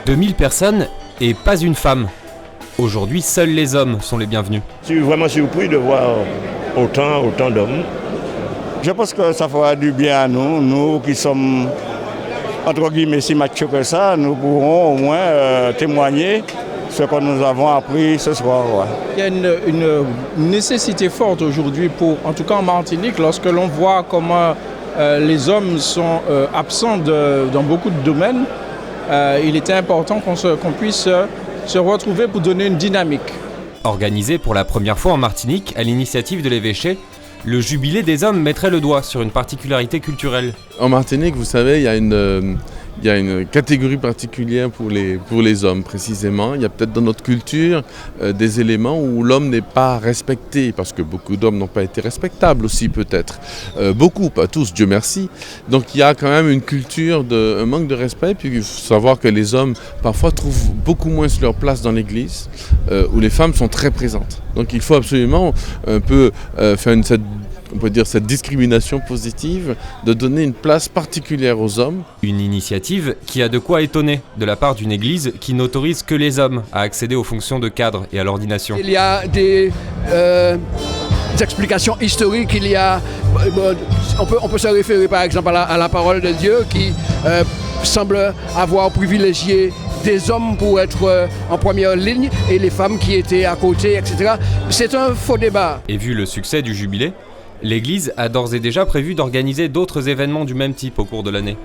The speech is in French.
2000 personnes et pas une femme. Aujourd'hui, seuls les hommes sont les bienvenus. Je suis vraiment surpris de voir autant d'hommes. Je pense que ça fera du bien à nous, nous qui sommes entre guillemets si machos que ça, nous pourrons au moins témoigner ce que nous avons appris ce soir. Ouais. Il y a une nécessité forte aujourd'hui, en tout cas en Martinique, lorsque l'on voit comment les hommes sont absents dans beaucoup de domaines, il était important qu'on puisse se retrouver pour donner une dynamique. Organisé pour la première fois en Martinique, à l'initiative de l'évêché, le jubilé des hommes mettrait le doigt sur une particularité culturelle. En Martinique, vous savez, il y a une catégorie particulière pour les hommes, précisément. Il y a peut-être dans notre culture des éléments où l'homme n'est pas respecté, parce que beaucoup d'hommes n'ont pas été respectables aussi, peut-être. Beaucoup, pas tous, Dieu merci. Donc il y a quand même une culture un manque de respect, puis il faut savoir que les hommes, parfois, trouvent beaucoup moins leur place dans l'église, où les femmes sont très présentes. Donc il faut absolument un peu faire cette discrimination positive, de donner une place particulière aux hommes. Une initiative qui a de quoi étonner de la part d'une église qui n'autorise que les hommes à accéder aux fonctions de cadre et à l'ordination. Il y a des explications historiques, on peut se référer par exemple à la parole de Dieu qui semble avoir privilégié des hommes pour être en première ligne et les femmes qui étaient à côté, etc. C'est un faux débat. Et vu le succès du jubilé, l'Église a d'ores et déjà prévu d'organiser d'autres événements du même type au cours de l'année.